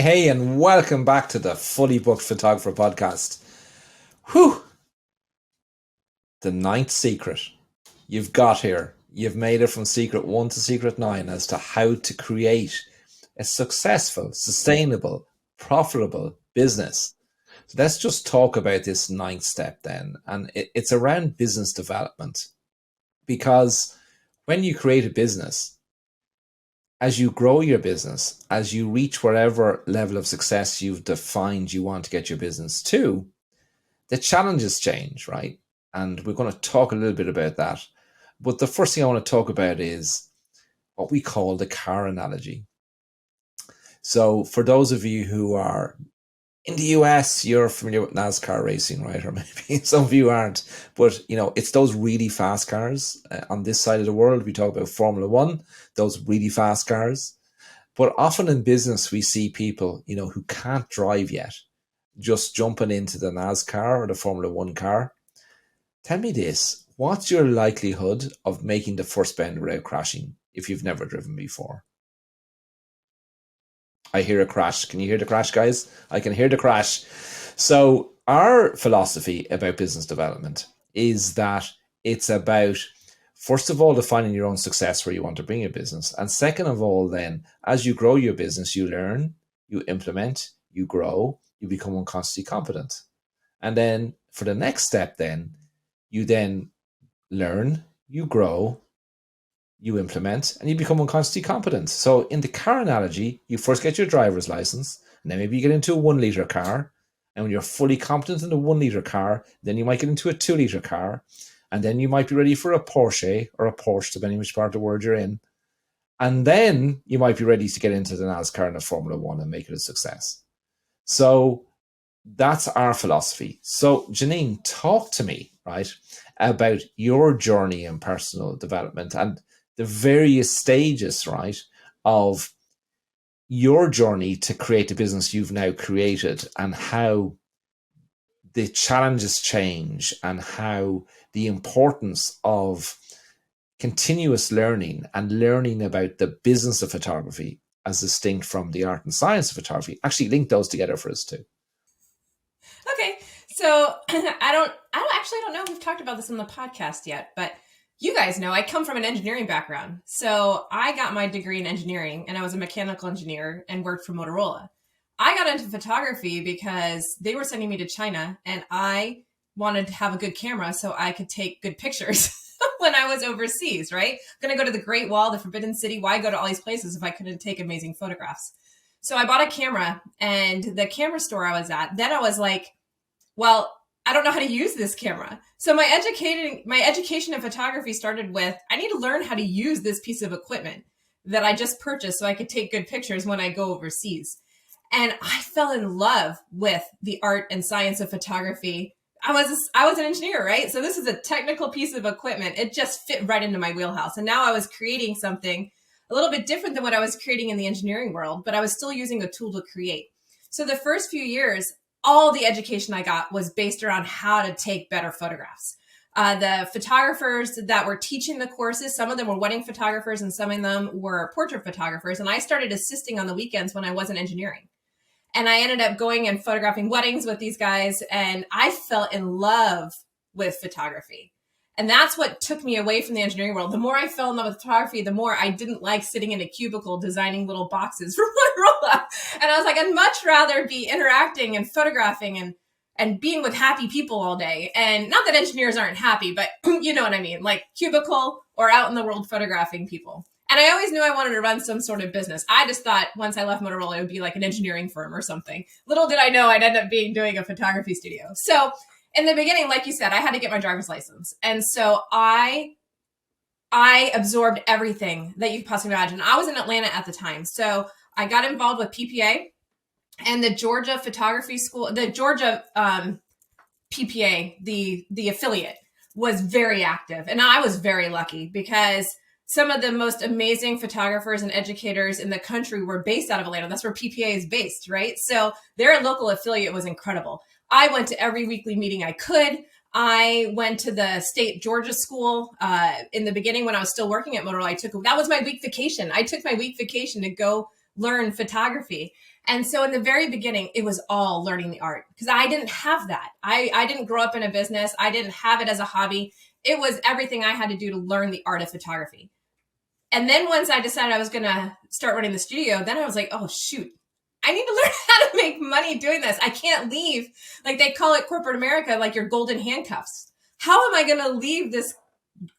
Hey, and welcome back to the Fully Booked Photographer podcast. Whew, the ninth secret. You've got here. You've made it from secret one to secret nine as to how to create a successful, sustainable, profitable business. So let's just talk about this ninth step then. And it's around business development. Because when you create a business, as you grow your business, as you reach whatever level of success you've defined you want to get your business to, the challenges change, right? And we're going to talk a little bit about that. But the first thing I want to talk about is what we call the car analogy. So, for those of you who are in the US, you're familiar with NASCAR racing, right? Or maybe some of you aren't. But, it's those really fast cars. On this side of the world, we talk about Formula One, those really fast cars. But often in business, we see people, who can't drive yet, just jumping into the NASCAR or the Formula One car. Tell me this, what's your likelihood of making the first bend without crashing if you've never driven before? I hear a crash. Can you hear the crash, guys? I can hear the crash. So our philosophy about business development is that it's about, first of all, defining your own success where you want to bring your business. And second of all, then, as you grow your business, you learn, you implement, you grow, you become unconsciously competent. And then for the next step, then, you then learn, you grow, you implement, and you become unconsciously competent. So in the car analogy, you first get your driver's license, and then maybe you get into a 1 liter car. And when you're fully competent in a 1 liter car, then you might get into a 2 liter car. And then you might be ready for a Porsche or a Porsche, depending which part of the world you're in. And then you might be ready to get into the NASCAR and the Formula One and make it a success. So that's our philosophy. So Janine, talk to me, right, about your journey in personal development and the various stages, right, of your journey to create the business you've now created and how the challenges change and how the importance of continuous learning and learning about the business of photography as distinct from the art and science of photography. Actually link those together for us too. Okay. So I don't know if we've talked about this on the podcast yet, but you guys know I come from an engineering background. So I got my degree in engineering and I was a mechanical engineer and worked for Motorola. I got into photography because they were sending me to China and I wanted to have a good camera so I could take good pictures when I was overseas, right? I'm going to go to the Great Wall, the Forbidden City. Why go to all these places if I couldn't take amazing photographs? So I bought a camera, and the camera store I was at, then I was like, well, I don't know how to use this camera. So my education in photography started with, I need to learn how to use this piece of equipment that I just purchased so I could take good pictures when I go overseas. And I fell in love with the art and science of photography. I was an engineer, right? So this is a technical piece of equipment. It just fit right into my wheelhouse. And now I was creating something a little bit different than what I was creating in the engineering world, but I was still using a tool to create. So the first few years, all the education I got was based around how to take better photographs. The photographers that were teaching the courses, some of them were wedding photographers and some of them were portrait photographers. And I started assisting on the weekends when I wasn't engineering. And I ended up going and photographing weddings with these guys. And I fell in love with photography. And that's what took me away from the engineering world. The more I fell in love with photography, the more I didn't like sitting in a cubicle designing little boxes for Motorola. And I was like, I'd much rather be interacting and photographing and being with happy people all day. And not that engineers aren't happy, but you know what I mean? Like cubicle or out in the world photographing people. And I always knew I wanted to run some sort of business. I just thought once I left Motorola, it would be like an engineering firm or something. Little did I know I'd end up doing a photography studio. So in the beginning, like you said, I had to get my driver's license. And so I absorbed everything that you could possibly imagine. I was in Atlanta at the time. So I got involved with PPA and the Georgia Photography School, the Georgia PPA, the affiliate, was very active. And I was very lucky because some of the most amazing photographers and educators in the country were based out of Atlanta. That's where PPA is based, right? So their local affiliate was incredible. I went to every weekly meeting I could. I went to the state Georgia school in the beginning when I was still working at Motorola. That was my week vacation. I took my week vacation to go learn photography. And so in the very beginning, it was all learning the art because I didn't have that. I didn't grow up in a business. I didn't have it as a hobby. It was everything I had to do to learn the art of photography. And then once I decided I was going to start running the studio, then I was like, oh, shoot, I need to learn how to make money doing this. I can't leave. Like they call it corporate America, like your golden handcuffs. How am I going to leave this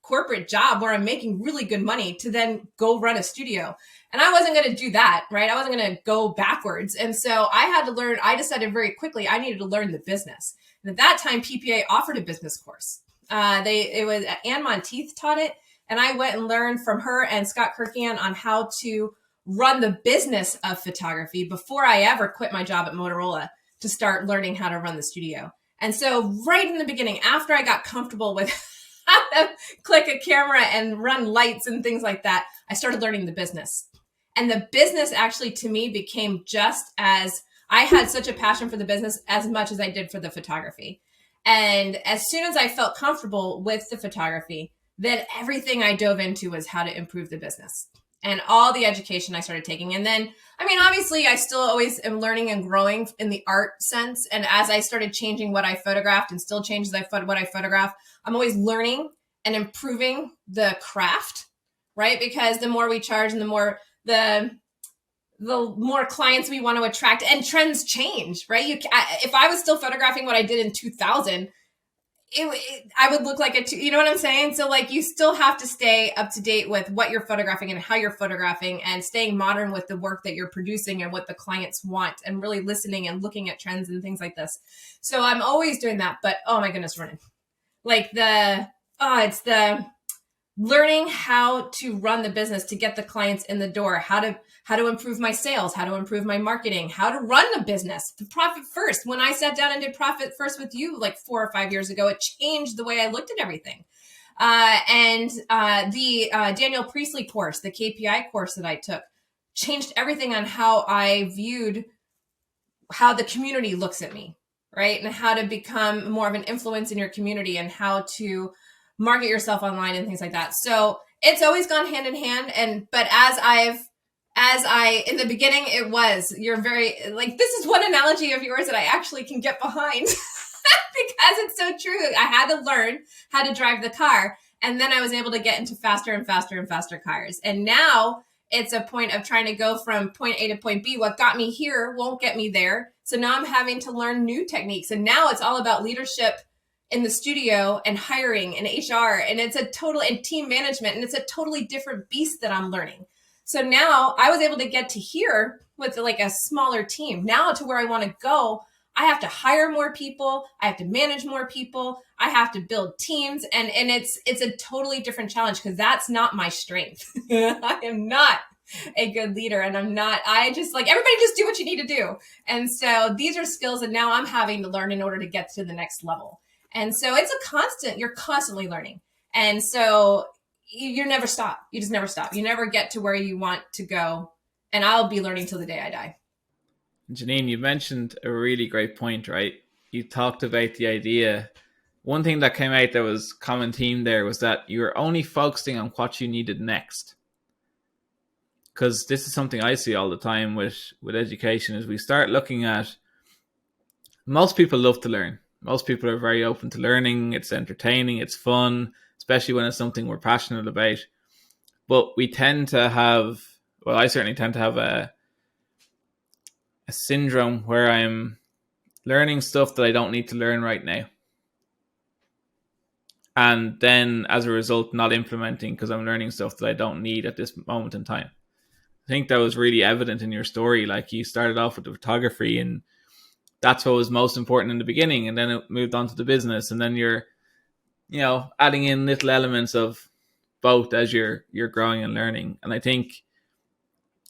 corporate job where I'm making really good money to then go run a studio? And I wasn't going to do that, right? I wasn't going to go backwards. And so I had to learn, I decided very quickly I needed to learn the business. And at that time, PPA offered a business course. It was Ann Monteith taught it. And I went and learned from her and Scott Kirkian on how to run the business of photography before I ever quit my job at Motorola to start learning how to run the studio. And so right in the beginning, after I got comfortable with how to click a camera and run lights and things like that, I started learning the business. And the business actually to me became just as I had such a passion for the business as much as I did for the photography. And as soon as I felt comfortable with the photography, then everything I dove into was how to improve the business and all the education I started taking. And then, I mean, obviously I still always am learning and growing in the art sense. And as I started changing what I photographed and still changes what I photograph, I'm always learning and improving the craft, right? Because the more we charge and the more clients we want to attract, and trends change, right? If I was still photographing what I did in 2000, I would look like you know what I'm saying? So like you still have to stay up to date with what you're photographing and how you're photographing and staying modern with the work that you're producing and what the clients want and really listening and looking at trends and things like this. So I'm always doing that, but oh my goodness, running. Like it's the learning how to run the business to get the clients in the door, how to improve my sales, how to improve my marketing, how to run the business, to profit first. When I sat down and did profit first with you like 4 or 5 years ago, it changed the way I looked at everything. The Daniel Priestley course, the KPI course that I took, changed everything on how I viewed how the community looks at me, right? And how to become more of an influence in your community and how to market yourself online and things like that. So it's always gone hand in hand. But as I, in the beginning, you're very, like, this is one analogy of yours that I actually can get behind because it's so true. I had to learn how to drive the car. And then I was able to get into faster and faster and faster cars. And now it's a point of trying to go from point A to point B. What got me here won't get me there. So now I'm having to learn new techniques. And now it's all about leadership in the studio and hiring and HR. And and team management. And it's a totally different beast that I'm learning. So now I was able to get to here with like a smaller team. Now to where I want to go, I have to hire more people. I have to manage more people. I have to build teams. And it's a totally different challenge because that's not my strength. I am not a good leader and I just like, everybody just do what you need to do. And so these are skills that now I'm having to learn in order to get to the next level. And so you're constantly learning. And so you never stop. You just never stop. You never get to where you want to go. And I'll be learning till the day I die. Janine, you mentioned a really great point, right? You talked about the idea. One thing that came out that was common theme there was that you were only focusing on what you needed next. Because this is something I see all the time with education, is we start looking at, most people love to learn. Most people are very open to learning. It's entertaining. It's fun, especially when it's something we're passionate about. But we tend to have, well, I certainly tend to have a syndrome where I'm learning stuff that I don't need to learn right now. And then as a result, not implementing because I'm learning stuff that I don't need at this moment in time. I think that was really evident in your story. Like you started off with the photography and that's what was most important in the beginning. And then it moved on to the business. And then you're, adding in little elements of both as you're growing and learning. And I think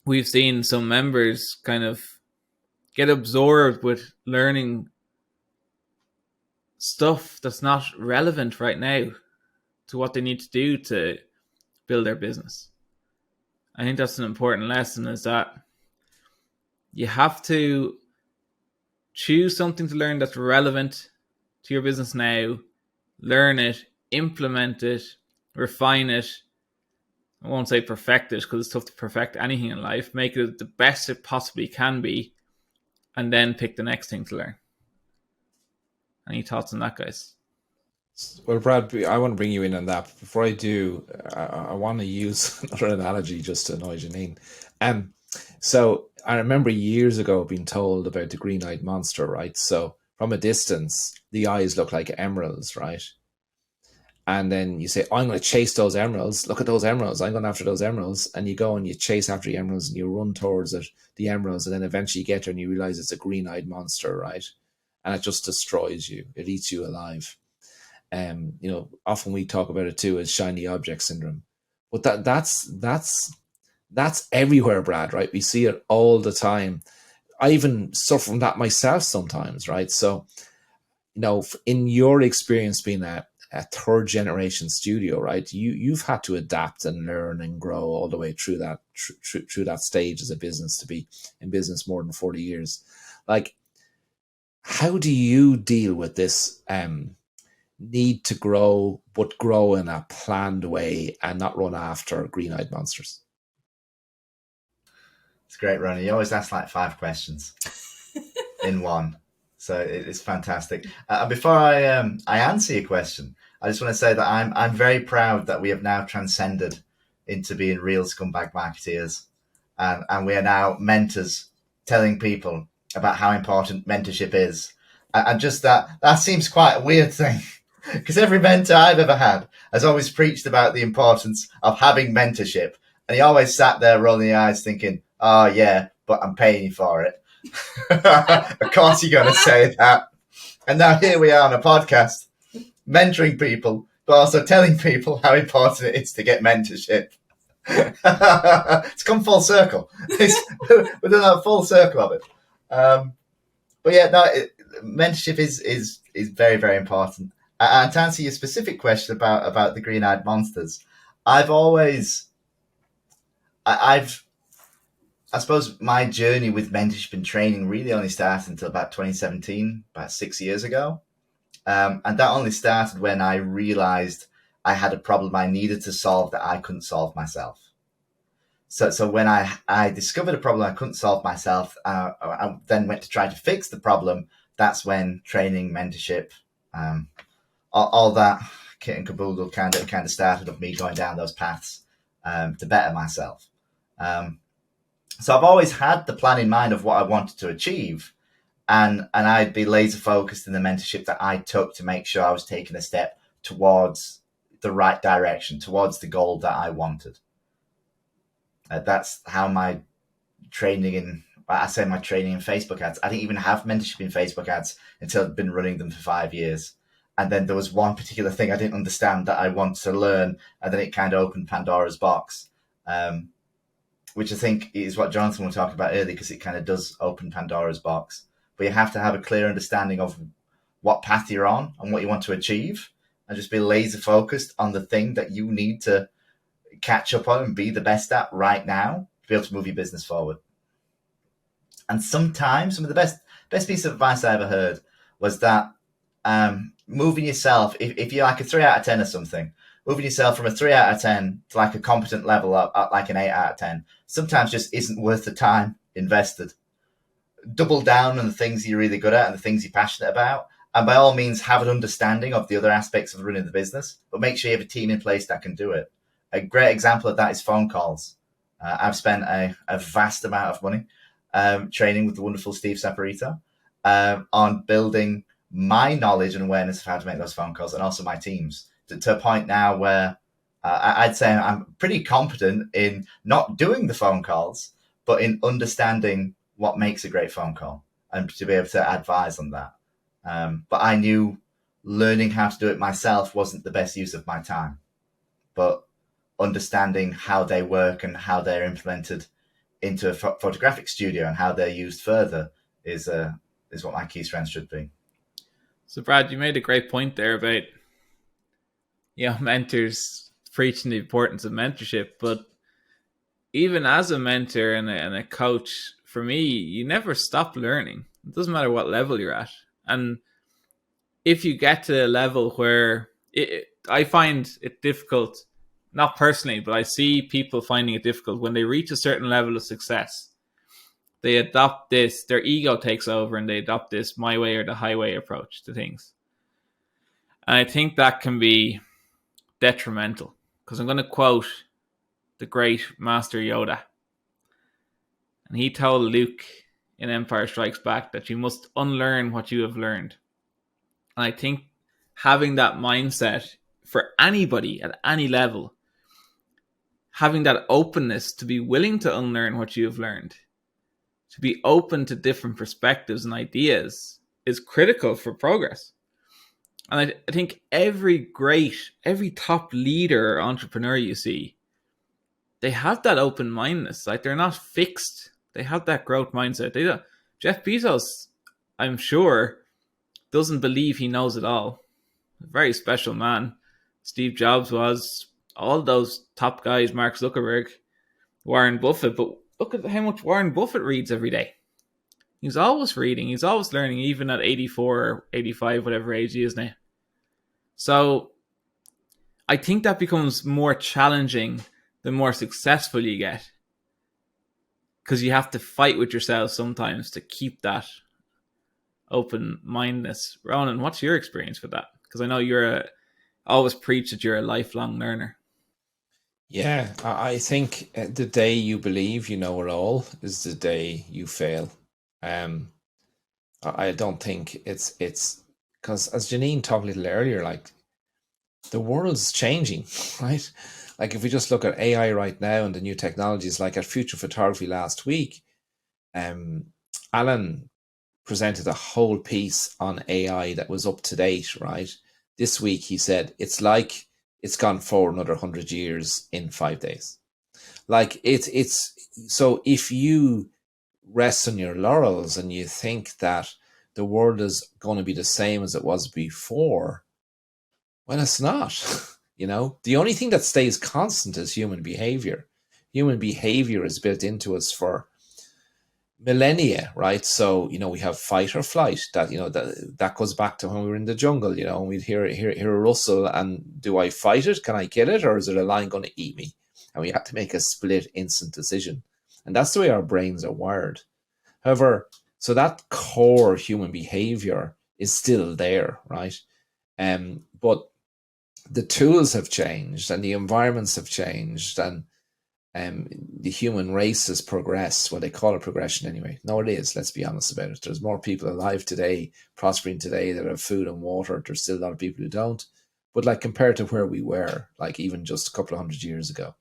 we've seen some members kind of get absorbed with learning stuff that's not relevant right now to what they need to do to build their business. I think that's an important lesson, is that you have to choose something to learn that's relevant to your business now, learn it, implement it, refine it. I won't say perfect it because it's tough to perfect anything in life. Make it the best it possibly can be, and then pick the next thing to learn. Any thoughts on that, guys? Well, Brad, I want to bring you in on that. Before I do, I want to use another analogy just to annoy Janine. So I remember years ago being told about the green-eyed monster, right? So from a distance, the eyes look like emeralds, right? And then you say, oh, I'm going to chase those emeralds. Look at those emeralds. I'm going after those emeralds. And you go and you chase after the emeralds and you run towards it, the emeralds. And then eventually you get there and you realize it's a green-eyed monster, right? And it just destroys you. It eats you alive. Often we talk about it too as shiny object syndrome. But that's everywhere, Brad, right? We see it all the time. I even suffer from that myself sometimes, right? So, in your experience being a third generation studio, right? You've had to adapt and learn and grow all the way through that through that stage as a business, to be in business more than 40 years. Like, how do you deal with this need to grow, but grow in a planned way and not run after green-eyed monsters? It's great, Ronnie. You always ask like 5 questions in one. So it's fantastic. Before I answer your question, I just want to say that I'm very proud that we have now transcended into being real scumbag marketeers, and we are now mentors telling people about how important mentorship is. And just that seems quite a weird thing, because every mentor I've ever had has always preached about the importance of having mentorship, and he always sat there rolling the eyes, thinking, "Oh yeah, but I'm paying you for it." Of course you're going to say that. And now here we are on a podcast, mentoring people, but also telling people how important it is to get mentorship. It's come full circle. We've done a full circle of it. But yeah, no, mentorship is very, very important. And to answer your specific question about the green-eyed monsters, I suppose my journey with mentorship and training really only started until about 2017, about 6 years ago. And that only started when I realized I had a problem I needed to solve that I couldn't solve myself. So when I discovered a problem I couldn't solve myself, I then went to try to fix the problem. That's when training, mentorship, all that kit and caboodle kind of started of me going down those paths to better myself. So I've always had the plan in mind of what I wanted to achieve, and I'd be laser focused in the mentorship that I took to make sure I was taking a step towards the right direction, towards the goal that I wanted. That's how my training in Facebook ads. I didn't even have mentorship in Facebook ads until I'd been running them for 5 years. And then there was one particular thing I didn't understand that I wanted to learn, and then it kind of opened Pandora's box. Which I think is what Jonathan was talking about earlier, because it kind of does open Pandora's box. But you have to have a clear understanding of what path you're on and what you want to achieve, and just be laser focused on the thing that you need to catch up on and be the best at right now to be able to move your business forward. And sometimes some of the best piece of advice I ever heard was that moving yourself, if you're like a 3 out of 10 or something, moving yourself from a 3 out of 10 to like a competent level up like an 8 out of 10 sometimes just isn't worth the time invested. Double down on the things you're really good at and the things you're passionate about. And by all means, have an understanding of the other aspects of running the business, but make sure you have a team in place that can do it. A great example of that is phone calls. I've spent a vast amount of money training with the wonderful Steve Saporito on building my knowledge and awareness of how to make those phone calls, and also my teams. To a point now where I'd say I'm pretty competent in not doing the phone calls, but in understanding what makes a great phone call and to be able to advise on that. But I knew learning how to do it myself wasn't the best use of my time. But understanding how they work and how they're implemented into a photographic studio and how they're used further is what my key strengths should be. So Brad, you made a great point there about mentors preaching the importance of mentorship, but even as a mentor and a coach, for me, you never stop learning. It doesn't matter what level you're at. And if you get to a level where I find it difficult, not personally, but I see people finding it difficult when they reach a certain level of success, they adopt this, their ego takes over and they adopt this my way or the highway approach to things. And I think that can be detrimental, because I'm going to quote the great Master Yoda. And he told Luke in Empire Strikes Back that you must unlearn what you have learned. And I think having that mindset for anybody at any level, having that openness to be willing to unlearn what you have learned, to be open to different perspectives and ideas, is critical for progress. And I think every top leader or entrepreneur you see, they have that open-mindedness. Like, they're not fixed. They have that growth mindset. They don't. Jeff Bezos, I'm sure, doesn't believe he knows it all. A very special man. Steve Jobs was. All those top guys, Mark Zuckerberg, Warren Buffett. But look at how much Warren Buffett reads every day. He's always reading. He's always learning, even at 84 or 85, whatever age he is now. So I think that becomes more challenging the more successful you get, because you have to fight with yourself sometimes to keep that open-mindedness. Ronan, what's your experience with that? Because I know you're always preach that you're a lifelong learner. Yeah, I think the day you believe you know it all is the day you fail. I don't think it's because, as Janine talked a little earlier, like, the world's changing, right? Like, if we just look at AI right now and the new technologies, like at Future Photography last week, Alan presented a whole piece on AI that was up to date, right? This week he said it's like it's gone forward another 100 years in 5 days. Like, it's so if you rest on your laurels and you think that the world is going to be the same as it was before, well, it's not. The only thing that stays constant is human behavior. Human behavior is built into us for millennia, right? So, we have fight or flight. That goes back to when we were in the jungle, and we'd hear a rustle, and do I fight it? Can I kill it? Or is it a lion going to eat me? And we have to make a split instant decision. And that's the way our brains are wired. However, so that core human behavior is still there, right? But the tools have changed and the environments have changed, and the human race has progressed. Well, they call it progression anyway. No, it is. Let's be honest about it. There's more people alive today, prospering today, that have food and water. There's still a lot of people who don't. But, like, compared to where we were, like, even just a couple of 100 years ago.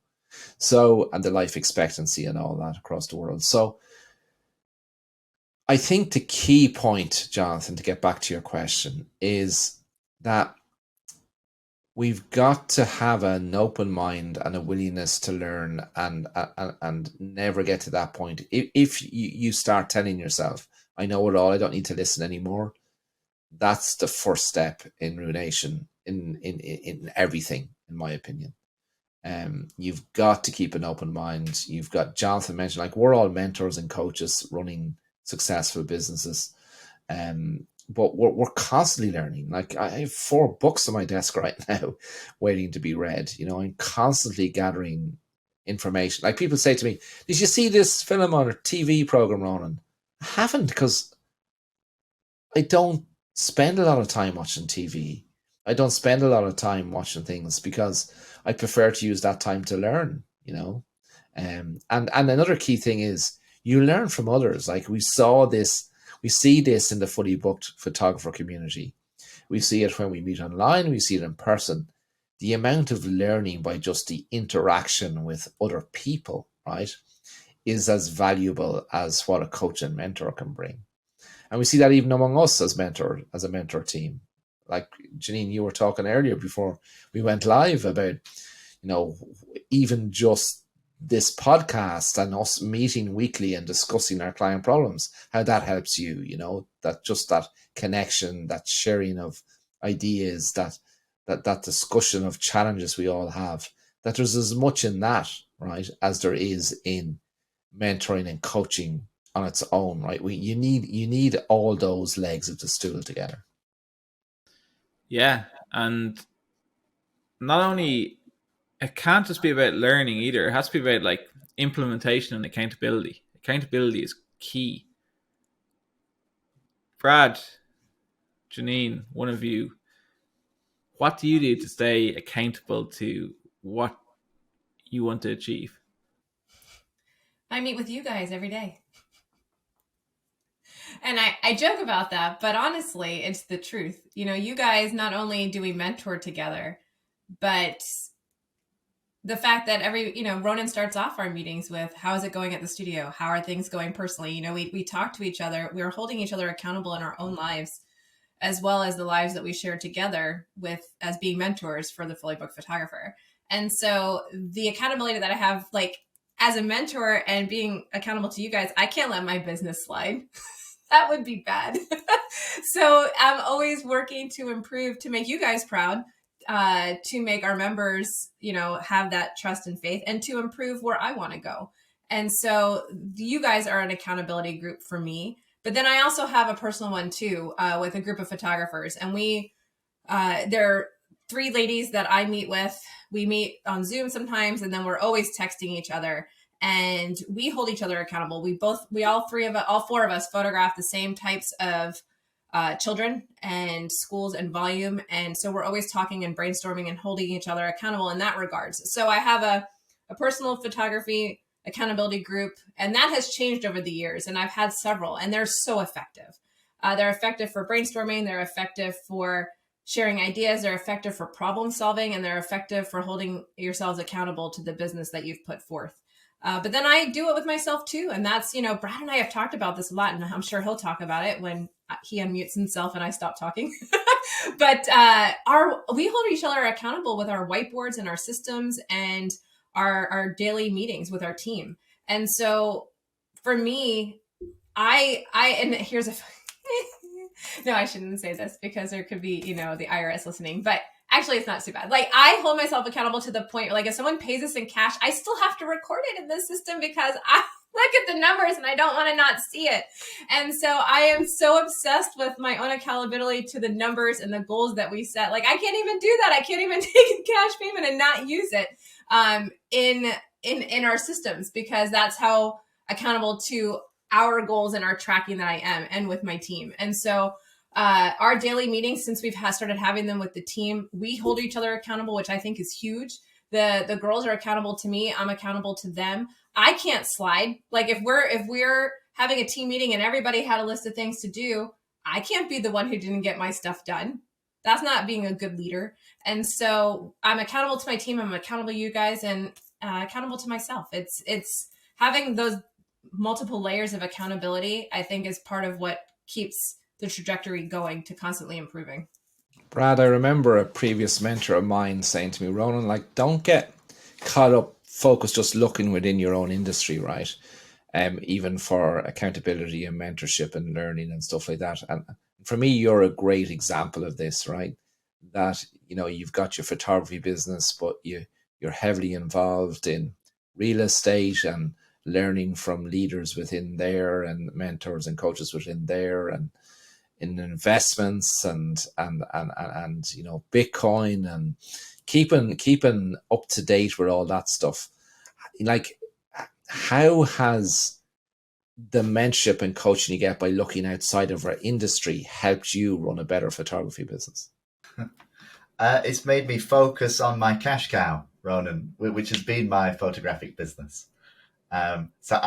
So, and the life expectancy and all that across the world. So I think the key point, Jonathan, to get back to your question, is that we've got to have an open mind and a willingness to learn, and never get to that point. If you start telling yourself, I know it all, I don't need to listen anymore, that's the first step in ruination in everything, in my opinion. You've got to keep an open mind. You've got, Jonathan mentioned, like, we're all mentors and coaches running successful businesses. But we're constantly learning. Like, I have 4 books on my desk right now waiting to be read. I'm constantly gathering information. Like, people say to me, did you see this film on a TV program, Ronan? I haven't, because I don't spend a lot of time watching TV. I don't spend a lot of time watching things, because I prefer to use that time to learn, And another key thing is you learn from others. Like, we see this in the fully booked photographer community. We see it when we meet online. We see it in person. The amount of learning by just the interaction with other people, right, is as valuable as what a coach and mentor can bring. And we see that even among us as a mentor team. Like, Janine, you were talking earlier before we went live about, even just this podcast and us meeting weekly and discussing our client problems, how that helps you, that connection, that sharing of ideas, that discussion of challenges we all have, that there's as much in that, right, as there is in mentoring and coaching on its own, right? You need all those legs of the stool together. Yeah, and not only, it can't just be about learning either. It has to be about, like, implementation and accountability. Accountability is key. Brad, Janine, one of you, what do you do to stay accountable to what you want to achieve? I meet with you guys every day. And I joke about that, but honestly, it's the truth. You know, you guys, not only do we mentor together, but the fact that Ronan starts off our meetings with, how is it going at the studio? How are things going personally? You know, we talk to each other. We're holding each other accountable in our own lives, as well as the lives that we share together with as being mentors for the Fully Booked Photographer. And so the accountability that I have, like as a mentor and being accountable to you guys, I can't let my business slide. That would be bad. So I'm always working to improve, to make you guys proud, to make our members, have that trust and faith, and to improve where I want to go. And so you guys are an accountability group for me. But then I also have a personal one too, with a group of photographers. And there are 3 ladies that I meet with. We meet on Zoom sometimes, and then we're always texting each other. And we hold each other accountable. All 4 of us photograph the same types of children and schools and volume. And so we're always talking and brainstorming and holding each other accountable in that regards. So I have a personal photography accountability group, and that has changed over the years. And I've had several, and they're so effective. They're effective for brainstorming. They're effective for sharing ideas. They're effective for problem solving, and they're effective for holding yourselves accountable to the business that you've put forth. But then I do it with myself too. And that's, Brad and I have talked about this a lot, and I'm sure he'll talk about it when he unmutes himself and I stop talking. But we hold each other accountable with our whiteboards and our systems and our daily meetings with our team. And so for me, and here's a, no, I shouldn't say this because there could be, the IRS listening, but actually, it's not too bad. Like, I hold myself accountable to the point where, like, if someone pays us in cash, I still have to record it in the system because I look at the numbers and I don't want to not see it. And so I am so obsessed with my own accountability to the numbers and the goals that we set. Like, I can't even do that. I can't even take a cash payment and not use it in our systems, because that's how accountable to our goals and our tracking that I am, and with my team. And so our daily meetings, since we've started having them with the team, we hold each other accountable, which I think is huge. The girls are accountable to me. I'm accountable to them. I can't slide. Like, if we're having a team meeting and everybody had a list of things to do, I can't be the one who didn't get my stuff done. That's not being a good leader. And so I'm accountable to my team. I'm accountable to you guys, and accountable to myself. It's having those multiple layers of accountability, I think, is part of what keeps the trajectory going to constantly improving. Brad, I remember a previous mentor of mine saying to me, Ronan, like, don't get caught up, focused just looking within your own industry, right? Even for accountability and mentorship and learning and stuff like that. And for me, you're a great example of this, right? That, you've got your photography business, but you're heavily involved in real estate and learning from leaders within there and mentors and coaches within there, and in investments and Bitcoin, and keeping up to date with all that stuff. Like, how has the mentorship and coaching you get by looking outside of our industry helped you run a better photography business? It's made me focus on my cash cow, Ronan, which has been my photographic business. So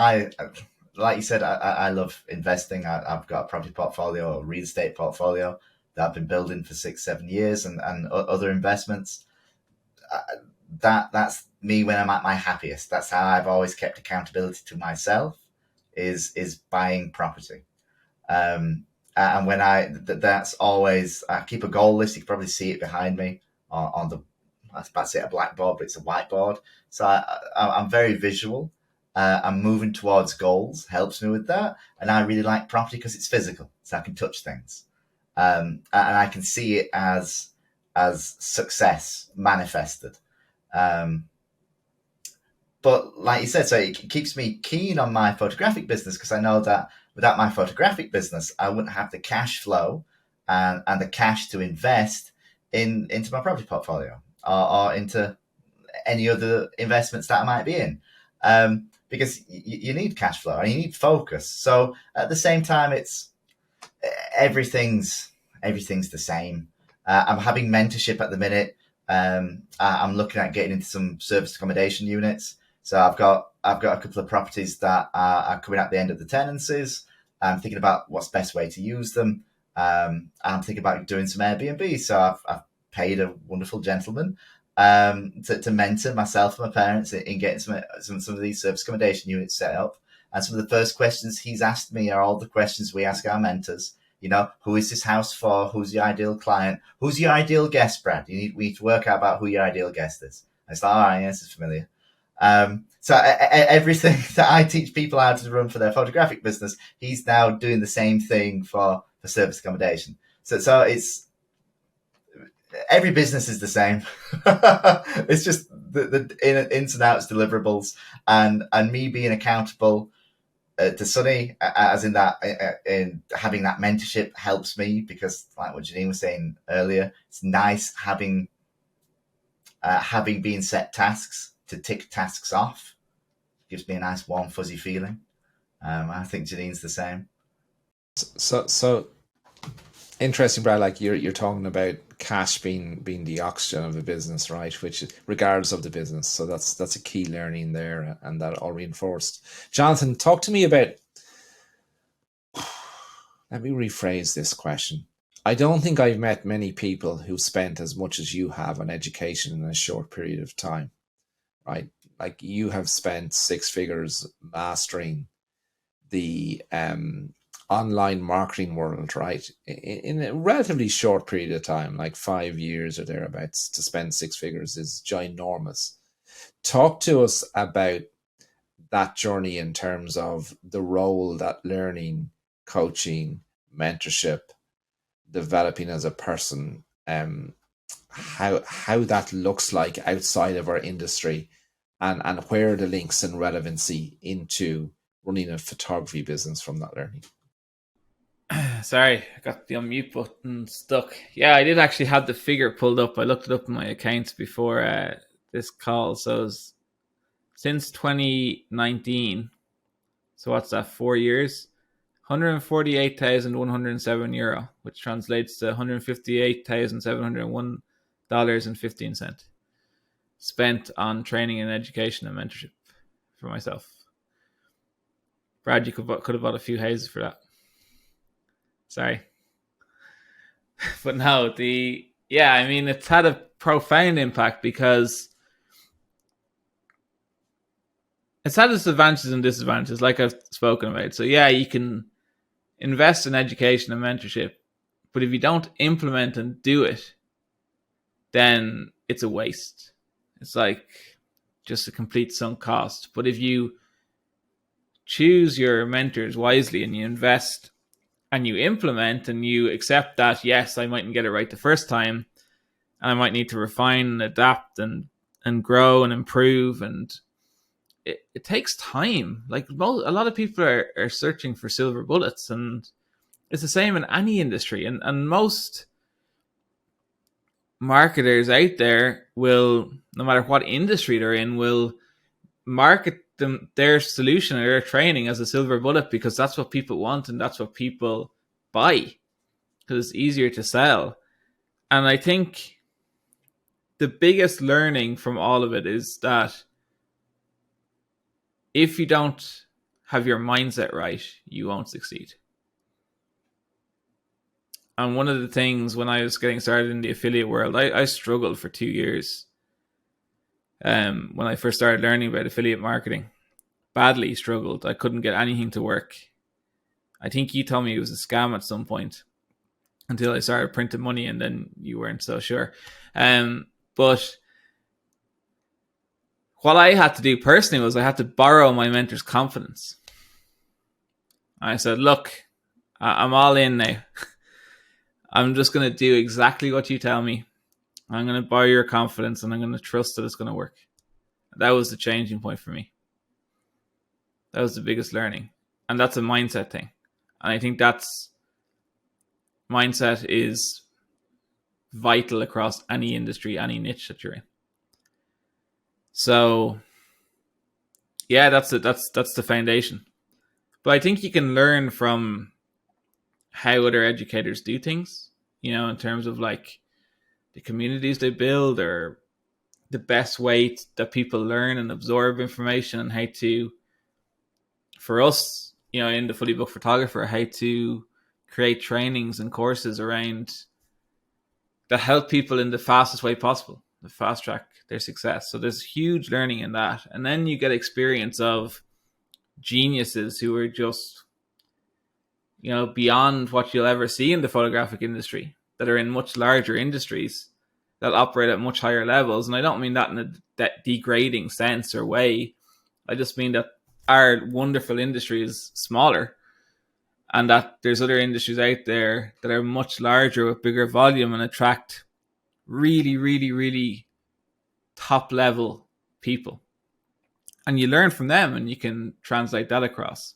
like you said, I love investing. I've got a property portfolio, a real estate portfolio that I've been building for 6-7 years, and other investments. That's me when I'm at my happiest. That's how I've always kept accountability to myself, is buying property. And when that's always, I keep a goal list. You can probably see it behind me on the, I was about to say a blackboard, but it's a whiteboard. So I'm very visual. I'm moving towards goals, helps me with that. And I really like property because it's physical, so I can touch things. And I can see it as success manifested. But like you said, so it keeps me keen on my photographic business, because I know that without my photographic business, I wouldn't have the cash flow and the cash to invest into my property portfolio or into any other investments that I might be in. because you need cash flow and you need focus. So at the same time, it's everything's the same. I'm having mentorship at the minute. I'm looking at getting into some service accommodation units. So I've got a couple of properties that are coming at the end of the tenancies. I'm thinking about what's the best way to use them. I'm thinking about doing some Airbnb. So I've paid a wonderful gentleman to mentor myself and my parents in getting some of these service accommodation units set up. And some of the first questions he's asked me are all the questions we ask our mentors. You know, who is this house for? Who's the ideal client? Who's your ideal guest, Brad? We need to work out about who your ideal guest is. And it's like, all right, yes, it's familiar. So everything that I teach people how to run for their photographic business, he's now doing the same thing for service accommodation. So it's every business is the same. It's just the ins and outs deliverables, and me being accountable to Sunny, as in that, in having that mentorship helps me, because like what Janine was saying earlier, it's nice having been set tasks to tick tasks off. Gives me a nice warm fuzzy feeling. I think Janine's the same. So interesting, Brad. Like you're talking about cash being the oxygen of the business, right? Which regardless of the business. So that's a key learning there, and that all reinforced. Jonathan, talk to me about. Let me rephrase this question. I don't think I've met many people who've spent as much as you have on education in a short period of time, right? Like you have spent 6 figures mastering the online marketing world, right? In a relatively short period of time, like 5 years or thereabouts. To spend 6 figures is ginormous. Talk to us about that journey in terms of the role that learning, coaching, mentorship, developing as a person, how that looks like outside of our industry, and where the links and relevancy into running a photography business from that learning. Sorry, I got the unmute button stuck. Yeah, I did actually have the figure pulled up. I looked it up in my accounts before this call. So it was since 2019. So what's that, 4 years? €148,107, which translates to $158,701.15 spent on training and education and mentorship for myself. Brad, you could have bought a few houses for that. Sorry. But no, I mean, it's had a profound impact because it's had its advantages and disadvantages, like I've spoken about. So yeah, you can invest in education and mentorship, but if you don't implement and do it, then it's a waste. It's like just a complete sunk cost. But if you choose your mentors wisely and you invest and you implement and you accept that, yes, I mightn't get it right the first time, and I might need to refine and adapt and grow and improve, and it takes time. Like a lot of people are searching for silver bullets, and it's the same in any industry. And most marketers out there will, no matter what industry they're in, will market their solution or their training as a silver bullet because that's what people want and that's what people buy because it's easier to sell. And I think the biggest learning from all of it is that if you don't have your mindset right, you won't succeed. And one of the things when I was getting started in the affiliate world, I struggled for 2 years. When I first started learning about affiliate marketing, badly struggled. I couldn't get anything to work. I think you told me it was a scam at some point until I started printing money, and then you weren't so sure. But what I had to do personally was I had to borrow my mentor's confidence. I said, look, I'm all in now. I'm just going to do exactly what you tell me. I'm going to borrow your confidence and I'm going to trust that it's going to work. That was the changing point for me. That was the biggest learning. And that's a mindset thing. And I think mindset is vital across any industry, any niche that you're in. So Yeah, that's it. That's the foundation. But I think you can learn from how other educators do things, in terms of like the communities they build, or the best way that people learn and absorb information, and how to, for us, in the Fully Booked Photographer, how to create trainings and courses around that help people in the fastest way possible, the fast track their success. So there's huge learning in that. And then you get experience of geniuses who are just, beyond what you'll ever see in the photographic industry, that are in much larger industries that operate at much higher levels. And I don't mean that in a degrading sense or way. I just mean that our wonderful industry is smaller, and that there's other industries out there that are much larger with bigger volume and attract really, really, really top level people. And you learn from them and you can translate that across.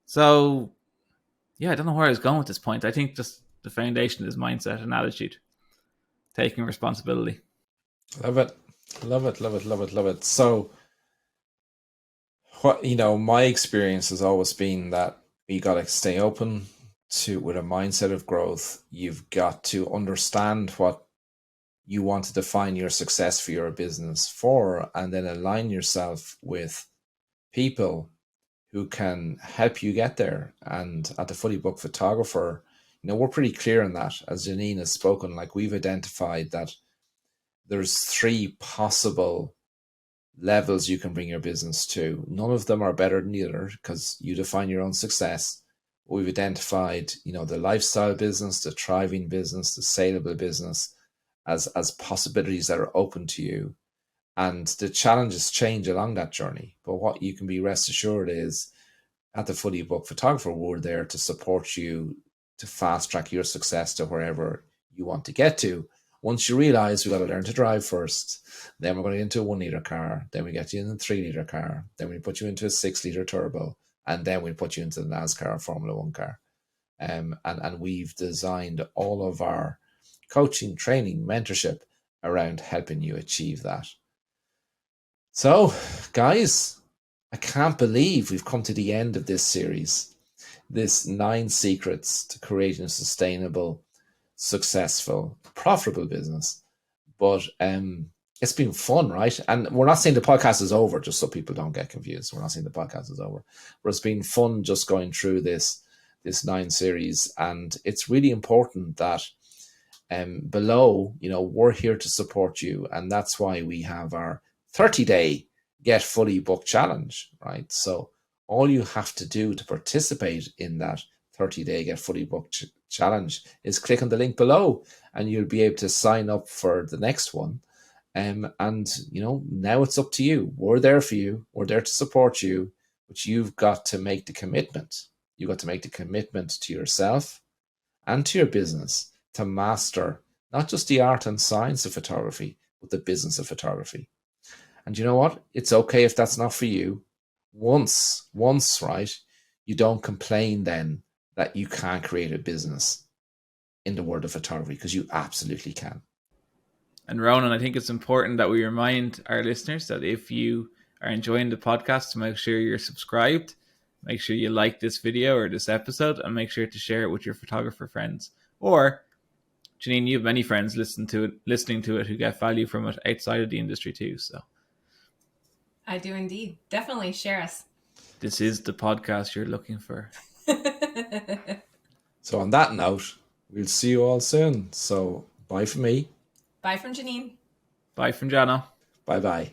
So, yeah, I don't know where I was going with this point. I think just the foundation is mindset and attitude, taking responsibility. Love it. Love it. Love it. Love it. Love it. So, my experience has always been that you got to stay open with a mindset of growth. You've got to understand what you want to define your success for your business for, and then align yourself with people who can help you get there. And at the Fully Booked Photographer, we're pretty clear on that. As Janine has spoken, like, we've identified that there's 3 possible levels you can bring your business to. None of them are better than the other, because you define your own success. We've identified, the lifestyle business, the thriving business, the saleable business as possibilities that are open to you. And the challenges change along that journey. But what you can be rest assured is, at the Fully Booked Photographer, we're there to support you to fast track your success to wherever you want to get to. Once you realize we got to learn to drive first, then we're going to get into a 1-liter car, then we get you in a 3-liter car, then we put you into a 6-liter turbo, and then we put you into the NASCAR Formula One car. And we've designed all of our coaching, training, mentorship around helping you achieve that. So, guys, I can't believe we've come to the end of this series. This 9 secrets to creating a sustainable, successful, profitable business. But it's been fun, right? And we're not saying the podcast is over, just so people don't get confused. We're not saying the podcast is over. But it's been fun just going through this 9 series. And it's really important that below, we're here to support you. And that's why we have our 30-day Get Fully Booked challenge, right? So all you have to do to participate in that 30-day Get Fully Booked challenge is click on the link below, and you'll be able to sign up for the next one. And now it's up to you. We're there for you. We're there to support you, but you've got to make the commitment. You've got to make the commitment to yourself and to your business to master not just the art and science of photography, but the business of photography. And you know what? It's okay if that's not for you. Once, right, you don't complain then that you can't create a business in the world of photography, because you absolutely can. And Ronan, I think it's important that we remind our listeners that if you are enjoying the podcast, to make sure you're subscribed, make sure you like this video or this episode, and make sure to share it with your photographer friends. Or, Janine, you have many friends listening to it who get value from it outside of the industry too. So I do indeed. Definitely share us. This is the podcast you're looking for. So on that note, we'll see you all soon. So bye from me. Bye from Janine. Bye from Jano. Bye-bye.